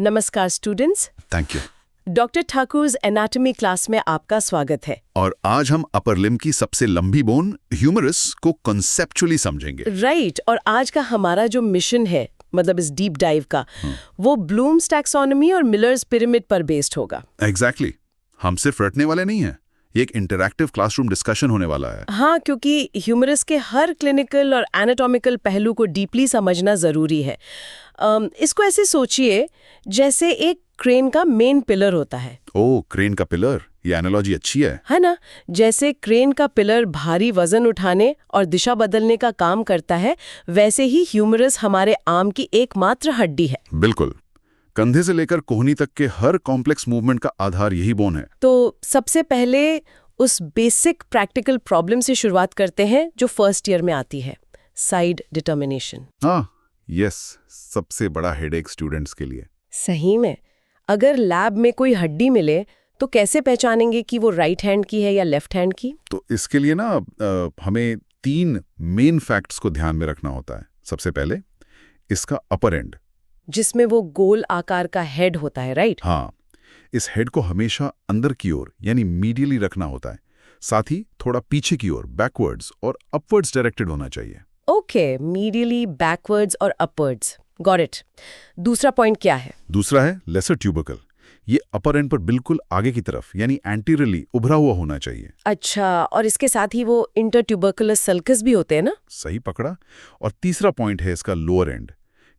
नमस्कार students. Thank you. Doctor Thakur's anatomy class में आपका स्वागत है। और आज हम अपर लिम्ब की सबसे लंबी बोन ह्यूमरस को कॉन्सेप्चुअली समझेंगे। राइट। और आज का हमारा जो मिशन है, मतलब इस डीप डाइव का, वो ब्लूम्स टैक्सोनॉमी और मिलर्स पिरामिड पर बेस्ड होगा। एग्जैक्टली। हम सिर्फ रटने वाले नहीं हैं, ये एक इंटरैक्टिव क्लासरूम डिस्कशन होने वाला है। हाँ, क्योंकि ह्यूमरस के हर क्लिनिकल और एनाटॉमिकल पहलू को डीपली समझना जरूरी है। इसको ऐसे सोचिए जैसे एक क्रेन का मेन पिलर होता है। ओह, क्रेन का पिलर, ये एनालॉजी अच्छी है ना? जैसे क्रेन का पिलर भारी वजन उठाने और दिशा बदलने का काम करता है, वैसे ही ह्यूमरस हमारे आर्म की एकमात्र हड्डी है। बिल्कुल। कंधे से लेकर कोहनी तक के हर कॉम्प्लेक्स मूवमेंट का आधार यही बोन है। तो सबसे पहले उस बेसिक प्रैक्टिकल प्रॉब्लम से शुरुआत करते हैं जो फर्स्ट ईयर में आती है, साइड डिटर्मिनेशन। हाँ, यस, सबसे बड़ा हेडेक स्टूडेंट्स के लिए। सही में, अगर लैब में कोई हड्डी मिले तो कैसे पहचानेंगे कि वो राइट हैंड की है या लेफ्ट हैंड की? तो इसके लिए ना हमें 3 मेन फैक्ट्स को ध्यान में रखना होता है। सबसे पहले इसका अपर एंड, जिसमें वो गोल आकार का हेड होता है, राइट? हाँ, इस हेड को हमेशा अंदर की ओर यानी मीडियली रखना होता है। साथ ही थोड़ा पीछे की ओर बैकवर्ड्स और अपवर्ड्स डायरेक्टेड होना चाहिए। ओके, मीडियली, बैकवर्ड्स और अपवर्ड्स, गॉट इट। दूसरा पॉइंट क्या है? दूसरा है लेसर ट्यूबरकल। ये अपर एंड पर बिल्कुल आगे की तरफ यानी एंटीरियरली उभरा हुआ होना चाहिए। अच्छा, और इसके साथ ही वो इंटरट्यूबरकुलस सल्कस भी होते हैं ना? सही पकड़ा। और तीसरा पॉइंट है इसका लोअर एंड।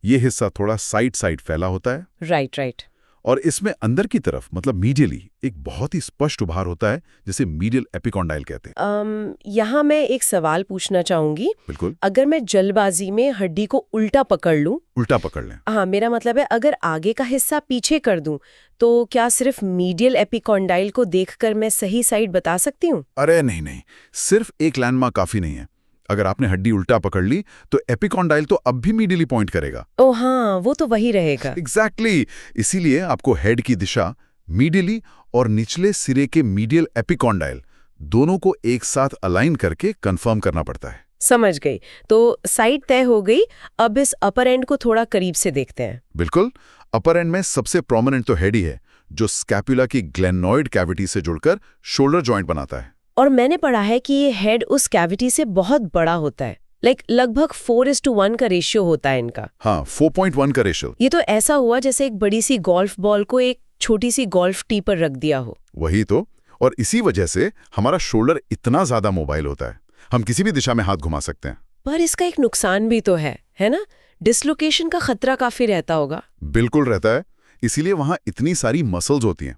ये हिस्सा थोड़ा साइड फैला होता है। राइट। और इसमें अंदर की तरफ मतलब मीडियली एक बहुत ही स्पष्ट उभार होता है, जिसे मीडियल एपिकॉन्डाइल कहते हैं। यहाँ मैं एक सवाल पूछना चाहूंगी। बिल्कुल। अगर मैं जल्दबाजी में हड्डी को उल्टा पकड़ लूं? उल्टा पकड़ लें? हाँ, मेरा मतलब है अगर आगे का हिस्सा पीछे कर दूं तो क्या सिर्फ मीडियल एपिकॉन्डाइल को देखकर मैं सही साइड बता सकती हूँ? अरे नहीं, सिर्फ एक लैंडमार्क काफी नहीं है। अगर आपने हड्डी उल्टा पकड़ ली तो एपिकॉन्डाइल तो अब भी मीडियली पॉइंट करेगा। ओह हाँ, वो तो वही रहेगा। एग्जैक्टली। इसीलिए आपको हेड की दिशा मीडियली और निचले सिरे के मीडियल एपिकॉन्डाइल दोनों को एक साथ अलाइन करके कंफर्म करना पड़ता है। समझ गई। तो साइड तय हो गई, अब इस अपर एंड को थोड़ा करीब से देखते हैं। बिल्कुल। अपर एंड में सबसे प्रोमिनेंट तो हेड ही है, जो स्कैपुला की ग्लेनोइड कैविटी से जुड़कर शोल्डर जॉइंट बनाता है। और मैंने पढ़ा है कि ये हेड उस कैविटी से बहुत बड़ा होता है, लगभग 4:1 का रेशियो होता है इनका। हाँ, 4.1 का रेशियो। ये तो ऐसा हुआ जैसे एक बड़ी सी गोल्फ बॉल को एक छोटी सी गोल्फ टी पर रख दिया हो। वही तो। और इसी वजह से हमारा शोल्डर इतना ज्यादा मोबाइल होता है, हम किसी भी दिशा में हाथ घुमा सकते हैं। पर इसका एक नुकसान भी तो है ना? डिसलोकेशन का खतरा काफी रहता होगा। बिल्कुल रहता है, इसीलिए वहां इतनी सारी मसल्स होती हैं।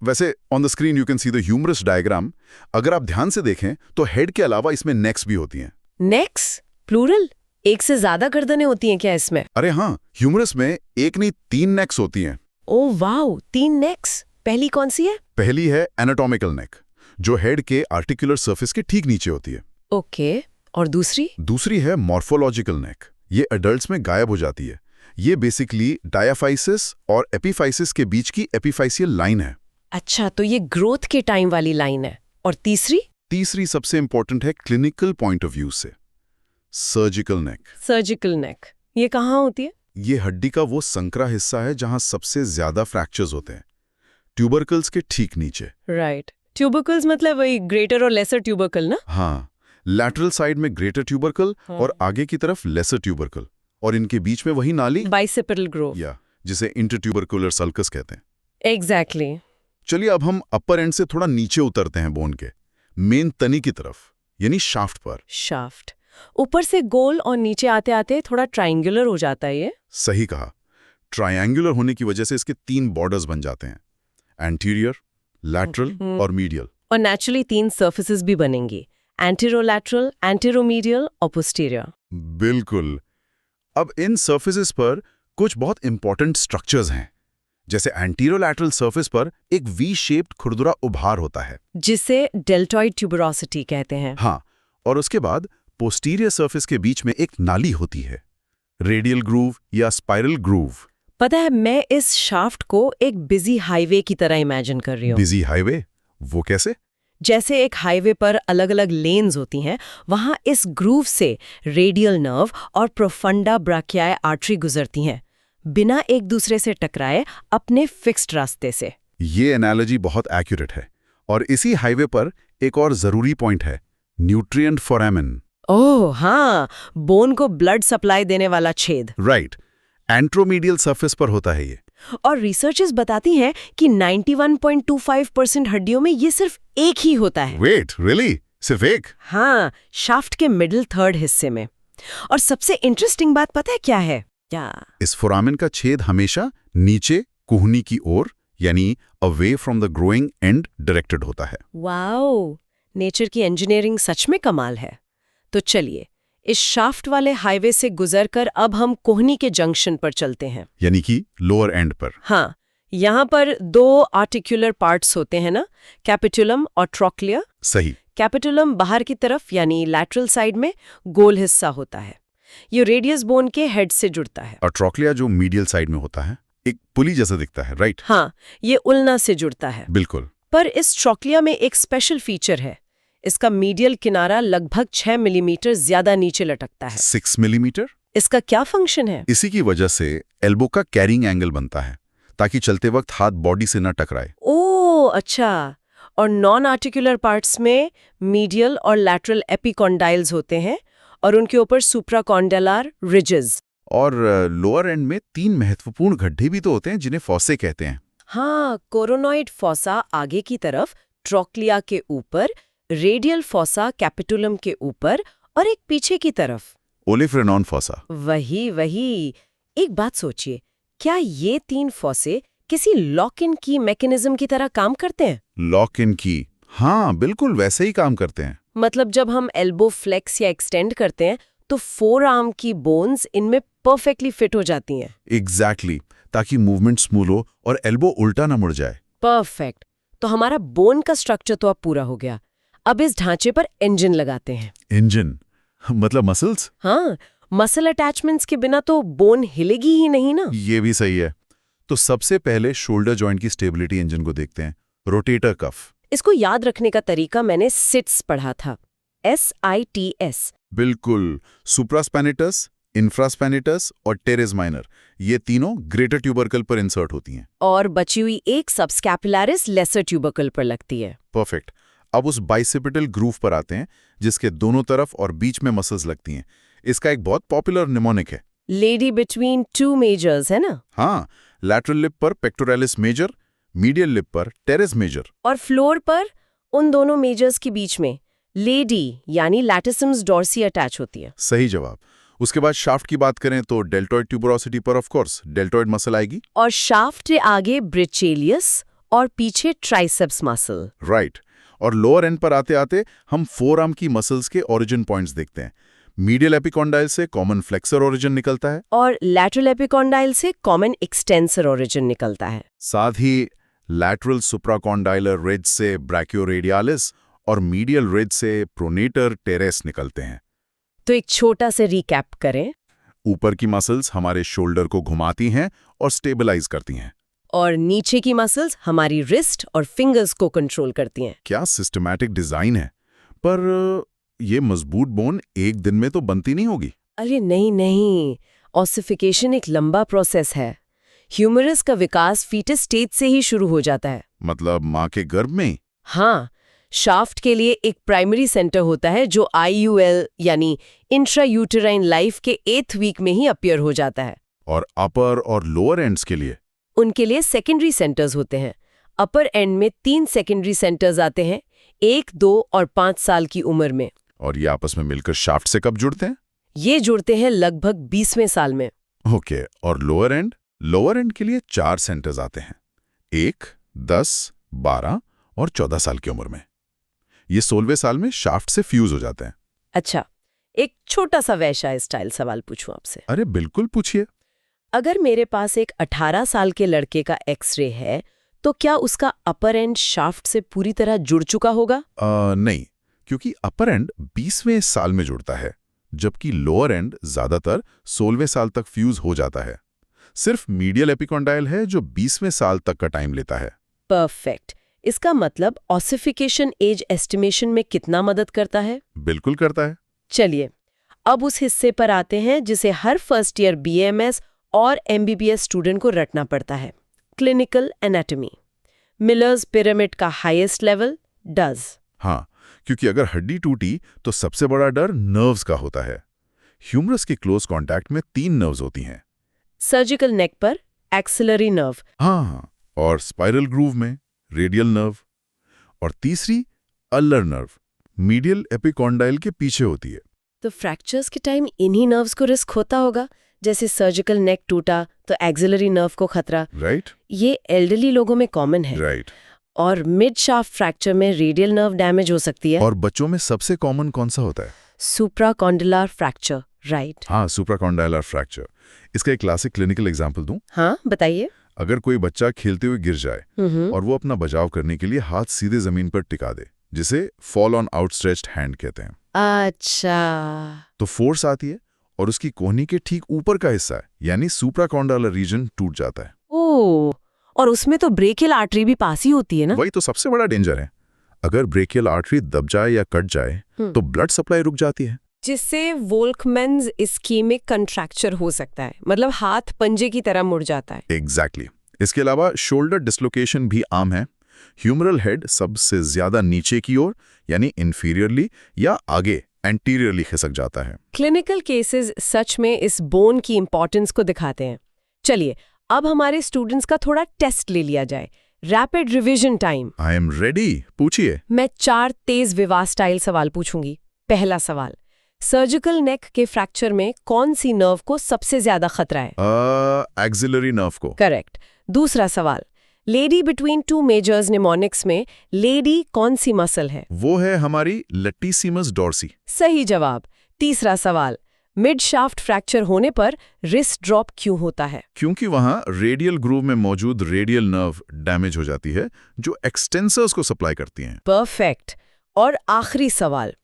वैसे on the screen you can see the humerus diagram. अगर आप ध्यान से देखें तो हेड के अलावा इसमें नेक्स भी होती हैं। Necks plural? एक से ज्यादा गर्दनें होती हैं क्या इसमें? अरे हाँ, ह्यूमरस में एक नहीं 3 नेक्स होती हैं। Oh wow, 3 next. पहली कौन सी है? पहली है एनाटॉमिकल नेक, जो हेड के आर्टिकुलर सरफेस के ठीक नीचे होती है। ओके, और दूसरी? दूसरी है मॉर्फोलॉजिकल नेक। ये अडल्ट्स में गायब हो जाती है। ये बेसिकली डायाफाइसिस और एपिफाइसिस के बीच की एपिफाइसियल लाइन है। अच्छा, तो ये ग्रोथ के टाइम वाली लाइन है। और तीसरी? तीसरी सबसे इंपॉर्टेंट है क्लिनिकल पॉइंट ऑफ व्यू से, सर्जिकल नेक। सर्जिकल नेक, ये कहाँ होती है? ये हड्डी का वो संकरा हिस्सा है जहां सबसे ज्यादा फ्रैक्चर्स होते हैं, ट्यूबरकल्स के ठीक नीचे। राइट। ट्यूबरकल्स मतलब वही ग्रेटर और लेसर ट्यूबरकल ना? हाँ, लैटरल साइड में ग्रेटर ट्यूबरकल और आगे की तरफ लेसर ट्यूबरकल, और इनके बीच में वही नाली बाइसेपरल ग्रोव, या जिसे इंटरट्यूबरकुलर सल्कस कहते हैं। एग्जैक्टली। चलिए अब हम अपर एंड से थोड़ा नीचे उतरते हैं बोन के मेन तनी की तरफ, यानी शाफ्ट पर। शाफ्ट ऊपर से गोल और नीचे आते आते थोड़ा ट्रायंगुलर हो जाता है ये। सही कहा। ट्रायंगुलर होने की वजह से इसके 3 बॉर्डर्स बन जाते हैं, एंटीरियर, लैटरल और मीडियल। और नेचुरली 3 सर्फेसेस भी बनेंगी, एंटीरोलैटरल, एंटीरोमीडियल और पोस्टीरियर। बिल्कुल। अब इन सर्फेसेस पर कुछ बहुत इंपॉर्टेंट स्ट्रक्चर्स हैं। जैसे एंटीरोलैटरल सरफेस पर एक वी शेप्ड खुरदुरा उभार होता है, जिसे डेल्टॉइड ट्यूबरोसिटी कहते हैं। हाँ, और उसके बाद पोस्टीरियर सरफेस के बीच में एक नाली होती है, रेडियल ग्रूव या स्पाइरल ग्रूव। पता है, मैं इस शाफ्ट को एक बिजी हाईवे की तरह इमेजिन कर रही हूँ। Busy highway? वो कैसे? जैसे एक हाईवे पर अलग अलग लेन्स होती हैं, वहां इस ग्रूव से रेडियल नर्व और प्रोफंडा ब्राकियाई आर्टरी गुजरती हैं। बिना एक दूसरे से टकराए अपने फिक्स्ड रास्ते से। ये एनालॉजी बहुत एक्यूरेट है। और इसी हाईवे पर एक और जरूरी पॉइंट है, न्यूट्रिएंट फोरामेन। ओह हाँ, बोन को ब्लड सप्लाई देने वाला छेद। राइट, एंट्रोमीडियल सरफेस पर होता है ये। और रिसर्चर्स बताती हैं कि 91.25% हड्डियों में ये सिर्फ एक ही होता है। Wait, really? सिर्फ एक? हाँ, शाफ्ट के मिडिल थर्ड हिस्से में। और सबसे इंटरेस्टिंग बात पता है क्या है? क्या? इस फोरामेन का छेद हमेशा नीचे कुहनी की ओर, यानी away from the growing and directed होता है। वाओ, नेचर की इंजीनियरिंग सच में कमाल है। तो चलिए, इस शाफ्ट वाले हाईवे से गुजरकर अब हम कोहनी के जंक्शन पर चलते हैं, यानी कि लोअर एंड पर। हाँ, यहाँ पर 2 आर्टिकुलर पार्ट्स होते हैं ना, कैपिटुलम और ट्रोक्लिया। सही। कैपिटुलम बाहर की तरफ यानी लैटरल साइड में गोल हिस्सा होता है। ये रेडियस बोन के हेड से जुड़ता है। और ट्रोक्लिया जो मीडियल साइड में होता है, एक पुली जैसा दिखता है, राइट? हाँ, ये उल्ना से जुड़ता है। बिल्कुल। पर इस ट्रोक्लिया में एक स्पेशल फीचर है। इसका मीडियल किनारा लगभग 6 मिलीमीटर ज्यादा नीचे लटकता है। 6 मिलीमीटर? इसका क्या फंक्शन है? इसी की वजह से एल्बो का कैरिंग एंगल बनता है, ताकि चलते वक्त हाथ बॉडी से न टकराए। ओह अच्छा। और नॉन आर्टिकुलर पार्ट्स में मीडियल और लैटरल एपिकॉन्डाइल्स होते हैं और उनके ऊपर सुप्राकॉन्डाइलर रिजेस। और लोअर एंड में 3 महत्वपूर्ण गड्ढे भी तो होते हैं जिन्हें फॉसे कहते हैं। हाँ, कोरोनॉइड फॉसा आगे की तरफ ट्रोक्लिया के ऊपर, रेडियल फॉसा कैपिटुलम के ऊपर और एक पीछे की तरफ ओलिफ्रेनॉन फॉसा। वही। एक बात सोचिए, क्या ये 3 फॉसे किसी लॉक इन की मैकेनिज्म की तरह काम करते हैं? लॉक इन की? हाँ, बिल्कुल वैसे ही काम करते हैं। मतलब जब हम एल्बो फ्लेक्स या एक्सटेंड करते हैं तो फोर आर्म की बोन्स इनमें परफेक्टली फिट हो जाती हैं। एग्जैक्टली, ताकि मूवमेंट स्मूथ हो और एल्बो उल्टा ना मुड़ जाए। परफेक्ट। तो हमारा बोन का स्ट्रक्चर तो अब पूरा हो गया। अब इस ढांचे पर इंजन लगाते हैं। इंजन मतलब मसल्स? हाँ, मसल अटैचमेंट्स के बिना तो बोन हिलेगी ही नहीं ना। ये भी सही है। तो सबसे पहले शोल्डर जॉइंट की स्टेबिलिटी इंजन को देखते हैं, रोटेटर कफ। इसको याद रखने का तरीका मैंने सिट्स पढ़ा था, SITS। बिल्कुल, सुप्रास्पैनिटस, इंफ्रास्पैनिटस और टेरेस माइनर, ये तीनों ग्रेटर ट्यूबरकल पर इंसर्ट होती हैं। और बची हुई एक सबस्कैपुलरिस लेसर ट्यूबरकल पर लगती है। परफेक्ट। अब उस बाइसेपिटल ग्रूव पर आते हैं, जिसके दोनों तरफ और बीच में मसल्स लगती हैं। इसका एक बहुत पॉपुलर निमोनिक है, लेडी बिटवीन 2 मेजर्स, है ना? हाँ, लैटरल लिप पर पेक्टोरालिस मेजर, मीडियल लिप पर टेरेस मेजर। और फ्लोर पर उन दोनों मेजर्स के बीच में लेडी यानी लैटिसम्स डॉर्सी अटैच होती है। सही जवाब। उसके बाद शाफ्ट की बात करें तो डेल्टॉइड ट्यूबरोसिटी पर ऑफ कोर्स डेल्टॉइड मसल आएगी। और शाफ्ट के आगे ब्रेचियलियस और पीछे ट्राइसेप्स मसल। राइट। और लोअर एंड पर आते आते हम फोर आर्म की मसल्स के ओरिजिन पॉइंट्स देखते हैं। मीडियल एपिकॉन्डाइल से कॉमन फ्लेक्सर ओरिजिन निकलता है और लैटरल एपिकॉन्डाइल से कॉमन एक्सटेंसर ओरिजिन निकलता है। साथ ही लैटरल सुप्राकॉन्डाइलर रिज से ब्रैकियोरेडियालिस और मीडियल रिज से प्रोनेटर टेरेस निकलते हैं। तो एक छोटा से रिकैप करें। ऊपर की मसल्स हमारे शोल्डर को घुमाती हैं और स्टेबलाइज करती हैं, और नीचे की मसल्स हमारी रिस्ट और फिंगर्स को कंट्रोल करती हैं। क्या सिस्टमैटिक डिजाइन है। पर ये मजबूत बोन एक दिन में तो बनती नहीं होगी। अरे नहीं, ऑसिफिकेशन एक लंबा प्रोसेस है। ह्यूमरस का विकास फीटस स्टेज से ही शुरू हो जाता है। मतलब माँ के गर्भ में? हाँ, शाफ्ट के लिए एक प्राइमरी सेंटर होता है जो IUL यानी इंट्रायूटेराइन लाइफ के 8th वीक में ही अपीयर हो जाता है। और अपर और लोअर एंड्स के लिए? उनके लिए सेकेंडरी सेंटर्स होते हैं। अपर एंड में 3 सेकेंडरी सेंटर्स आते हैं, 1, 2 और 5 साल की उम्र में। और ये आपस में मिलकर शाफ्ट से कब जुड़ते हैं? ये जुड़ते हैं लगभग 20वें साल में। ओके। और लोअर एंड? लोअर एंड के लिए 4 सेंटर्स आते हैं, 1, 10, 12 और 14 साल की उम्र में। ये 16वें साल में शाफ्ट से फ्यूज हो जाते हैं। अच्छा, एक छोटा सा वैसा स्टाइल सवाल पूछूं आपसे? अरे बिल्कुल, पूछिए। अगर मेरे पास एक 18 साल के लड़के का एक्सरे है, तो क्या उसका अपर एंड शाफ्ट से पूरी तरह जुड़ चुका होगा? नहीं, क्योंकि अपर एंड 20वें साल में जुड़ता है, जबकि लोअर एंड ज्यादातर 16वें साल तक फ्यूज हो जाता है। सिर्फ मीडियल एपिकॉन्डाइल है जो 20वें साल तक का टाइम लेता है। परफेक्ट। इसका मतलब ऑसिफिकेशन एज एस्टिमेशन में कितना मदद करता है? बिल्कुल करता है। चलिए, अब उस हिस्से पर आते हैं जिसे हर फर्स्ट ईयर BAMS और MBBS स्टूडेंट को रटना पड़ता है। क्लिनिकल एनाटॉमी, मिलर्स पिरामिड का हाईएस्ट लेवल डज। हाँ, क्योंकि अगर हड्डी टूटी तो सबसे बड़ा डर नर्व्स का होता है। ह्यूमरस के क्लोज कांटेक्ट में 3 नर्व्स होती हैं। सर्जिकल नेक पर एक्सिलरी नर्व। हाँ, और स्पाइरल ग्रूव में रेडियल नर्व। और तीसरी अल्लर नर्व मीडियल एपिकॉन्डाइल के पीछे होती है। तो फ्रैक्चर्स के टाइम इन्हीं नर्व्स को रिस्क होता होगा। जैसे सर्जिकल नेक टूटा तो एक्सिलरी नर्व को खतरा। राइट? ये एल्डरली लोगों में कॉमन है। राइट। और मिड शाफ्ट फ्रैक्चर में रेडियल नर्व डैमेज हो सकती है। और बच्चों में सबसे कॉमन कौन सा होता है? सुप्राकॉन्डिलर फ्रैक्चर। राइट। हाँ, सुप्राकॉन्डाइलर फ्रैक्चर। इसका एक क्लासिक क्लिनिकल एग्जांपल दूं? हाँ, बताइए। अगर कोई बच्चा खेलते हुए गिर जाए और वो अपना बचाव करने के लिए हाथ सीधे जमीन पर टिका दे, जिसे फॉल ऑन आउटस्ट्रेच्ड हैंड कहते हैं। अच्छा। तो फोर्स आती है और उसकी कोहनी के ठीक ऊपर का हिस्सा है यानी सुप्राकॉन्डाइलर रीजन टूट जाता है। ओह, और उसमें तो ब्रेकियल आर्टरी भी पास ही होती है ना? वही तो सबसे बड़ा डेंजर है। अगर ब्रेकियल आर्टरी दब जाए या कट जाए तो ब्लड सप्लाई रुक जाती है, जिससे वोल्कमैन्स इस्कीमिक कंट्रैक्चर हो सकता है। मतलब हाथ पंजे की तरह मुड़ जाता है। एग्जैक्टली। इसके अलावा शोल्डर डिस्लोकेशन भी आम है। ह्यूमरल हेड सबसे ज्यादा नीचे की ओर यानी इंफीरियरली या आगे एंटीरियरली खिसक जाता है। क्लिनिकल केसेस सच में इस बोन की इंपॉर्टेंस को दिखाते हैं। चलिए, अब हमारे स्टूडेंट्स का थोड़ा टेस्ट ले लिया जाए। Rapid revision time. I am ready, पूछिए। मैं 4 तेज विवाह स्टाइल सवाल पूछूंगी। पहला सवाल, सर्जिकल नेक के फ्रैक्चर में कौन सी नर्व को सबसे ज्यादा खतरा है? एक्सिलरी नर्व को। करेक्ट। दूसरा सवाल, लेडी बिटवीन 2 मेजर्स निमोनिक्स में लेडी कौन सी मसल है? वो है हमारी लैटिसिमस डॉर्सी। सही जवाब। तीसरा सवाल, मिड शाफ्ट फ्रैक्चर होने पर रिस्ट ड्रॉप क्यों होता है? क्योंकि वहां रेडियल ग्रूव में मौजूद रेडियल नर्व डैमेज हो जाती है जो एक्सटेंसर्स को सप्लाई करती हैं। परफेक्ट। और आखिरी सवाल,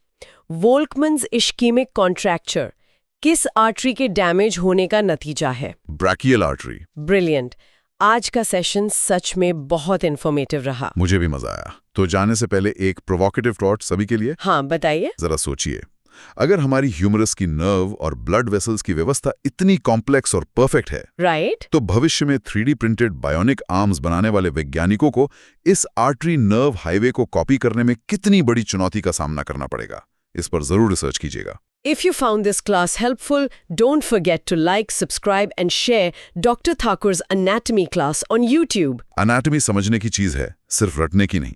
वोल्कमैन्स इश्कीमिक कॉन्ट्रैक्चर किस आर्टरी के डैमेज होने का नतीजा है? Brachial artery. ब्रिलियंट। आज का सेशन सच में बहुत इन्फॉर्मेटिव रहा। मुझे भी मजा आया। तो जाने से पहले एक प्रोवोकेटिव थॉट सभी के लिए। हाँ, बताइए। जरा सोचिए, अगर हमारी ह्यूमरस की नर्व और ब्लड वेसल्स की व्यवस्था इतनी कॉम्प्लेक्स और परफेक्ट है, राइट, तो भविष्य में 3D प्रिंटेड बायोनिक आर्म्स बनाने वाले वैज्ञानिकों को इस आर्टरी नर्व हाईवे को कॉपी करने में कितनी बड़ी चुनौती का सामना करना पड़ेगा। इस पर जरूर रिसर्च कीजिएगा। If you found this class helpful, don't forget to like, subscribe and share Dr. Thakur's anatomy class on YouTube. Anatomy समझने की चीज है, सिर्फ रटने की नहीं।